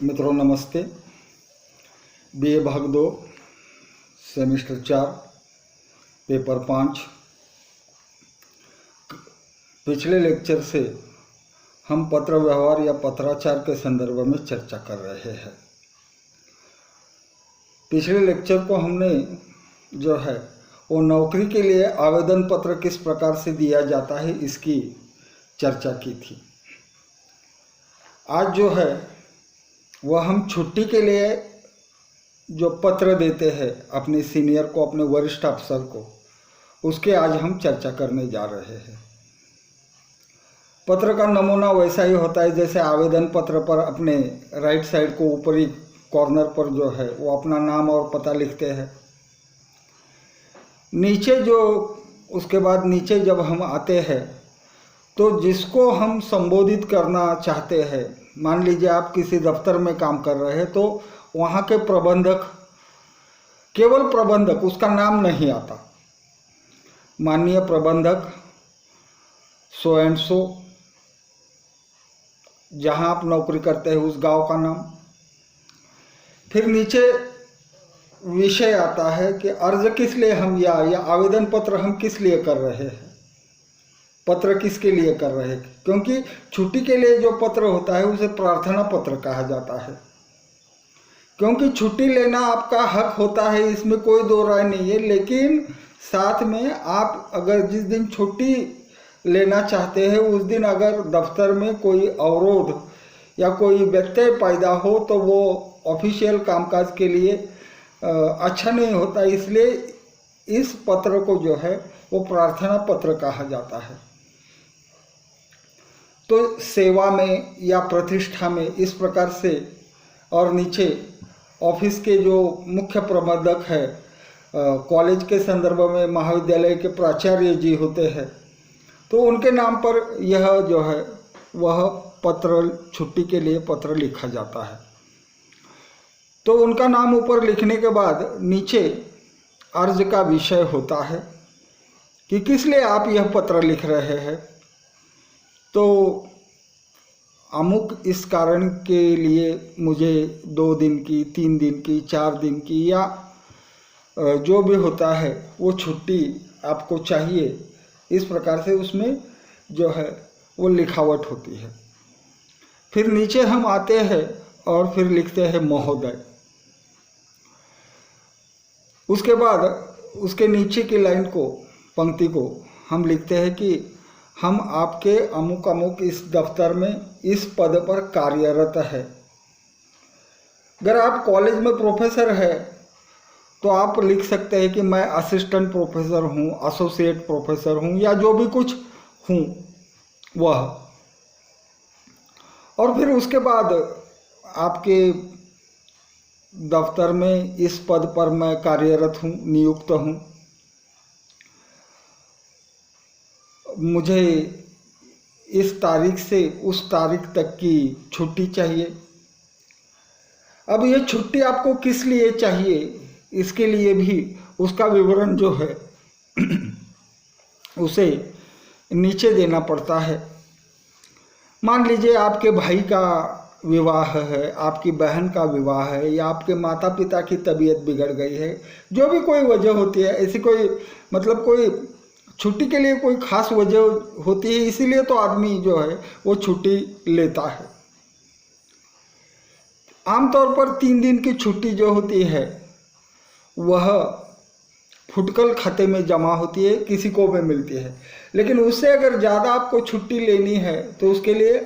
मित्रों नमस्ते। बीए भाग 2 सेमेस्टर 4 पेपर 5। पिछले लेक्चर से हम पत्र व्यवहार या पत्राचार के संदर्भ में चर्चा कर रहे हैं। पिछले लेक्चर को हमने जो है वो नौकरी के लिए आवेदन पत्र किस प्रकार से दिया जाता है इसकी चर्चा की थी। आज जो है वह हम छुट्टी के लिए जो पत्र देते हैं अपने सीनियर को, अपने वरिष्ठ अफसर को, उसके आज हम चर्चा करने जा रहे हैं। पत्र का नमूना वैसा ही होता है जैसे आवेदन पत्र पर अपने राइट साइड को ऊपरी कॉर्नर पर जो है वो अपना नाम और पता लिखते हैं। नीचे उसके बाद नीचे जब हम आते हैं तो जिसको हम संबोधित करना चाहते हैं, मान लीजिए आप किसी दफ्तर में काम कर रहे हैं तो वहाँ के प्रबंधक, केवल प्रबंधक, उसका नाम नहीं आता, माननीय प्रबंधक सो एंड सो, जहाँ आप नौकरी करते हैं उस गांव का नाम। फिर नीचे विषय आता है कि अर्ज किस लिए हम या आवेदन पत्र हम किस लिए कर रहे हैं, पत्र किसके लिए कर रहे हैं। क्योंकि छुट्टी के लिए जो पत्र होता है उसे प्रार्थना पत्र कहा जाता है। क्योंकि छुट्टी लेना आपका हक होता है, इसमें कोई दो राय नहीं है, लेकिन साथ में आप अगर जिस दिन छुट्टी लेना चाहते हैं उस दिन अगर दफ्तर में कोई अवरोध या कोई व्यत्यय पैदा हो तो वो ऑफिशियल कामकाज के लिए अच्छा नहीं होता। इसलिए इस पत्र को जो है वो प्रार्थना पत्र कहा जाता है। तो सेवा में या प्रतिष्ठा में इस प्रकार से, और नीचे ऑफिस के जो मुख्य प्रबंधक है, कॉलेज के संदर्भ में महाविद्यालय के प्राचार्य जी होते हैं, तो उनके नाम पर यह जो है वह पत्र, छुट्टी के लिए पत्र लिखा जाता है। तो उनका नाम ऊपर लिखने के बाद नीचे अर्ज का विषय होता है कि किस लिए आप यह पत्र लिख रहे हैं। तो अमुक इस कारण के लिए मुझे 2 दिन की, 3 दिन की, 4 दिन की या जो भी होता है वो छुट्टी आपको चाहिए, इस प्रकार से उसमें जो है वो लिखावट होती है। फिर नीचे हम आते हैं और फिर लिखते हैं महोदय। उसके बाद उसके नीचे की लाइन को, पंक्ति को हम लिखते हैं कि हम आपके अमुक अमुक इस दफ्तर में इस पद पर कार्यरत है। अगर आप कॉलेज में प्रोफेसर है तो आप लिख सकते हैं कि मैं असिस्टेंट प्रोफेसर हूँ, एसोसिएट प्रोफेसर हूँ, या जो भी कुछ हूँ वह। और फिर उसके बाद आपके दफ्तर में इस पद पर मैं कार्यरत हूँ, नियुक्त हूँ, मुझे इस तारीख से उस तारीख तक की छुट्टी चाहिए। अब ये छुट्टी आपको किस लिए चाहिए, इसके लिए भी उसका विवरण जो है उसे नीचे देना पड़ता है। मान लीजिए आपके भाई का विवाह है, आपकी बहन का विवाह है, या आपके माता पिता की तबीयत बिगड़ गई है, जो भी कोई वजह होती है, ऐसी कोई मतलब कोई छुट्टी के लिए कोई खास वजह होती है, इसीलिए तो आदमी जो है वो छुट्टी लेता है। आमतौर पर 3 दिन की छुट्टी जो होती है वह फुटकल खाते में जमा होती है, किसी को भी मिलती है। लेकिन उससे अगर ज़्यादा आपको छुट्टी लेनी है तो उसके लिए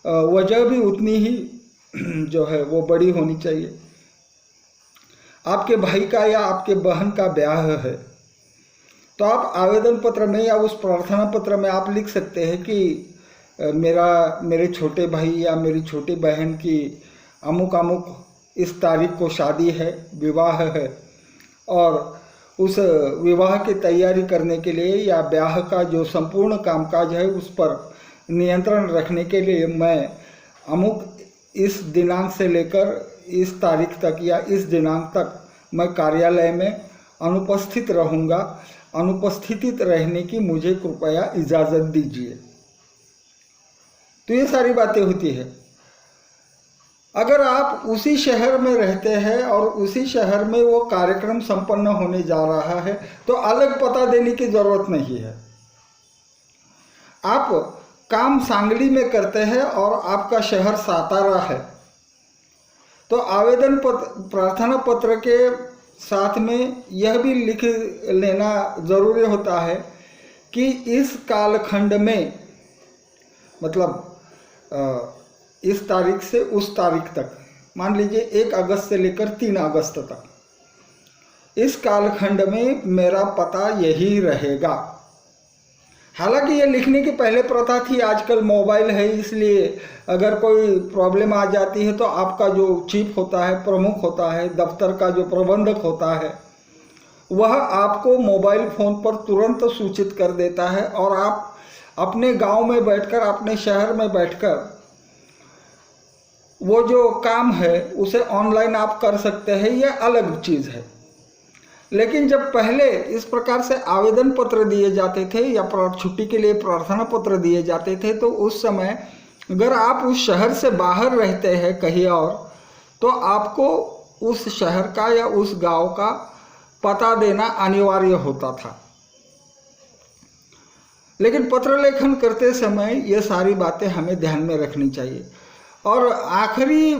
वजह भी उतनी ही जो है वो बड़ी होनी चाहिए। आपके भाई का या आपके बहन का ब्याह है तो आप आवेदन पत्र में या उस प्रार्थना पत्र में आप लिख सकते हैं कि मेरे छोटे भाई या मेरी छोटी बहन की अमुक अमुक इस तारीख को शादी है, विवाह है, और उस विवाह की तैयारी करने के लिए या ब्याह का जो संपूर्ण कामकाज है उस पर नियंत्रण रखने के लिए मैं अमुक इस दिनांक से लेकर इस तारीख तक या इस दिनांक तक मैं कार्यालय में अनुपस्थित रहूँगा, अनुपस्थित रहने की मुझे कृपया इजाज़त दीजिए। तो ये सारी बातें होती है। अगर आप उसी शहर में रहते हैं और उसी शहर में वो कार्यक्रम संपन्न होने जा रहा है तो अलग पता देने की ज़रूरत नहीं है। आप काम सांगली में करते हैं और आपका शहर सातारा है तो आवेदन पत्र, प्रार्थना पत्र के साथ में यह भी लिख लेना ज़रूरी होता है कि इस कालखंड में, मतलब इस तारीख से उस तारीख तक, मान लीजिए 1 अगस्त से लेकर 3 अगस्त तक, इस कालखंड में मेरा पता यही रहेगा। हालांकि ये लिखने की पहले प्रथा थी, आजकल मोबाइल है इसलिए अगर कोई प्रॉब्लम आ जाती है तो आपका जो चीफ होता है, प्रमुख होता है, दफ्तर का जो प्रबंधक होता है, वह आपको मोबाइल फ़ोन पर तुरंत सूचित कर देता है और आप अपने गांव में बैठकर, अपने शहर में बैठकर वो जो काम है उसे ऑनलाइन आप कर सकते हैं, यह अलग चीज़ है। लेकिन जब पहले इस प्रकार से आवेदन पत्र दिए जाते थे या छुट्टी के लिए प्रार्थना पत्र दिए जाते थे तो उस समय अगर आप उस शहर से बाहर रहते हैं कहीं और, तो आपको उस शहर का या उस गांव का पता देना अनिवार्य होता था। लेकिन पत्र लेखन करते समय ये सारी बातें हमें ध्यान में रखनी चाहिए। और आखिरी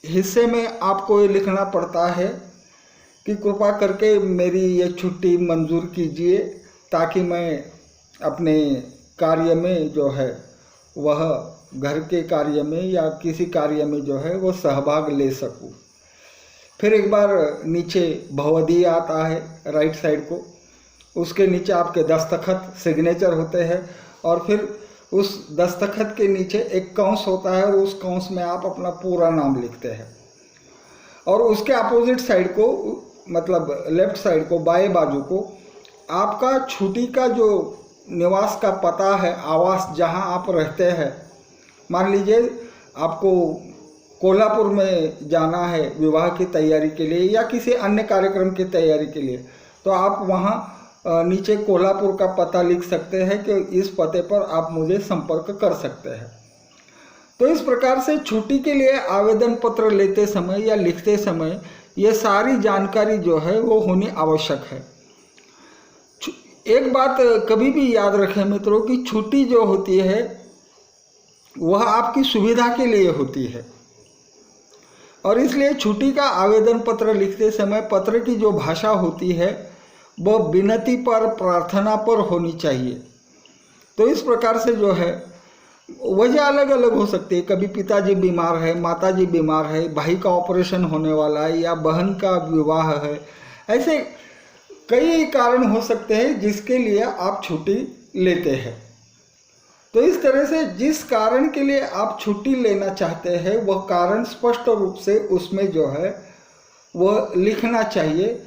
हिस्से में आपको ये लिखना पड़ता है कि कृपा करके मेरी ये छुट्टी मंजूर कीजिए ताकि मैं अपने कार्य में जो है वह घर के कार्य में या किसी कार्य में जो है वो सहभाग ले सकूं। फिर एक बार नीचे भवदी आता है राइट साइड को, उसके नीचे आपके दस्तखत, सिग्नेचर होते हैं और फिर उस दस्तखत के नीचे एक कंस होता है और उस कंस में आप अपना पूरा नाम लिखते हैं और उसके अपोजिट साइड को, मतलब लेफ्ट साइड को, बाएं बाजू को आपका छुट्टी का जो निवास का पता है, आवास जहां आप रहते हैं। मान लीजिए आपको कोल्हापुर में जाना है विवाह की तैयारी के लिए या किसी अन्य कार्यक्रम की तैयारी के लिए, तो आप वहां नीचे कोल्हापुर का पता लिख सकते हैं कि इस पते पर आप मुझे संपर्क कर सकते हैं। तो इस प्रकार से छुट्टी के लिए आवेदन पत्र लेते समय या लिखते समय ये सारी जानकारी जो है वो होनी आवश्यक है। एक बात कभी भी याद रखें मित्रों कि छुट्टी जो होती है वह आपकी सुविधा के लिए होती है और इसलिए छुट्टी का आवेदन पत्र लिखते समय पत्र की जो भाषा होती है वह विनती पर, प्रार्थना पर होनी चाहिए। तो इस प्रकार से जो है वजह अलग अलग हो सकती है। कभी पिताजी बीमार है, माताजी बीमार है, भाई का ऑपरेशन होने वाला है या बहन का विवाह है, ऐसे कई कारण हो सकते हैं जिसके लिए आप छुट्टी लेते हैं। तो इस तरह से जिस कारण के लिए आप छुट्टी लेना चाहते हैं वह कारण स्पष्ट रूप से उसमें जो है वह लिखना चाहिए।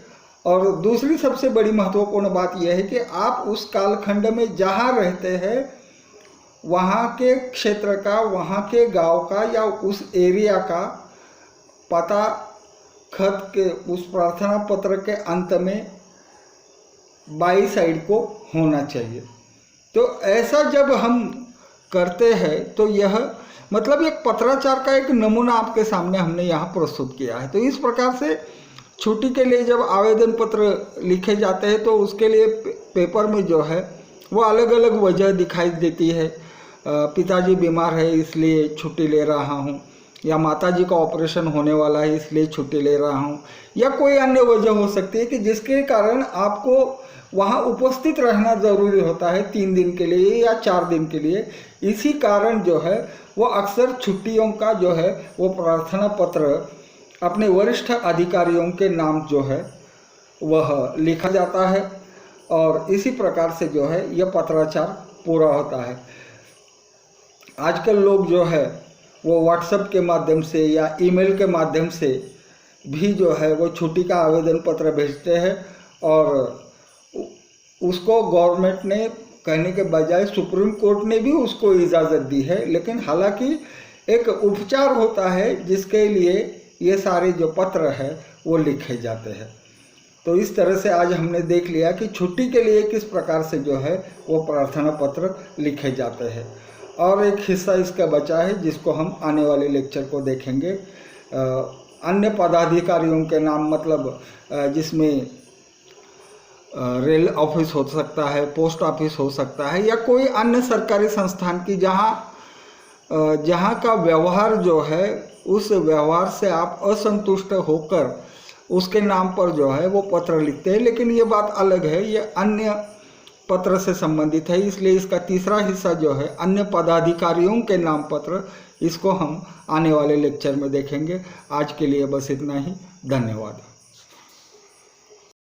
और दूसरी सबसे बड़ी महत्वपूर्ण बात यह है कि आप उस कालखंड में जहाँ रहते हैं वहाँ के क्षेत्र का, वहाँ के गांव का या उस एरिया का पता खत के उस प्रार्थना पत्र के अंत में बाई साइड को होना चाहिए। तो ऐसा जब हम करते हैं तो यह मतलब एक पत्राचार का एक नमूना आपके सामने हमने यहाँ प्रस्तुत किया है। तो इस प्रकार से छुट्टी के लिए जब आवेदन पत्र लिखे जाते हैं तो उसके लिए पेपर में जो है वो अलग अलग वजह दिखाई देती है। पिताजी बीमार है इसलिए छुट्टी ले रहा हूँ, या माताजी का ऑपरेशन होने वाला है इसलिए छुट्टी ले रहा हूँ, या कोई अन्य वजह हो सकती है कि जिसके कारण आपको वहाँ उपस्थित रहना ज़रूरी होता है 3 दिन के लिए या 4 दिन के लिए। इसी कारण जो है वो अक्सर छुट्टियों का जो है वो प्रार्थना पत्र अपने वरिष्ठ अधिकारियों के नाम जो है वह लिखा जाता है और इसी प्रकार से जो है यह पत्राचार पूरा होता है। आजकल लोग जो है वो व्हाट्सएप के माध्यम से या ईमेल के माध्यम से भी जो है वो छुट्टी का आवेदन पत्र भेजते हैं और उसको गवर्नमेंट ने कहने के बजाय सुप्रीम कोर्ट ने भी उसको इजाज़त दी है। लेकिन हालांकि एक उपचार होता है जिसके लिए ये सारे जो पत्र है वो लिखे जाते हैं। तो इस तरह से आज हमने देख लिया कि छुट्टी के लिए किस प्रकार से जो है वो प्रार्थना पत्र लिखे जाते हैं। और एक हिस्सा इसका बचा है जिसको हम आने वाले लेक्चर को देखेंगे। अन्य पदाधिकारियों के नाम, मतलब जिसमें रेल ऑफिस हो सकता है, पोस्ट ऑफिस हो सकता है, या कोई अन्य सरकारी संस्थान की जहाँ का व्यवहार जो है उस व्यवहार से आप असंतुष्ट होकर उसके नाम पर जो है वो पत्र लिखते हैं। लेकिन ये बात अलग है, ये अन्य पत्र से संबंधित है, इसलिए इसका तीसरा हिस्सा जो है अन्य पदाधिकारियों के नाम पत्र, इसको हम आने वाले लेक्चर में देखेंगे। आज के लिए बस इतना ही। धन्यवाद।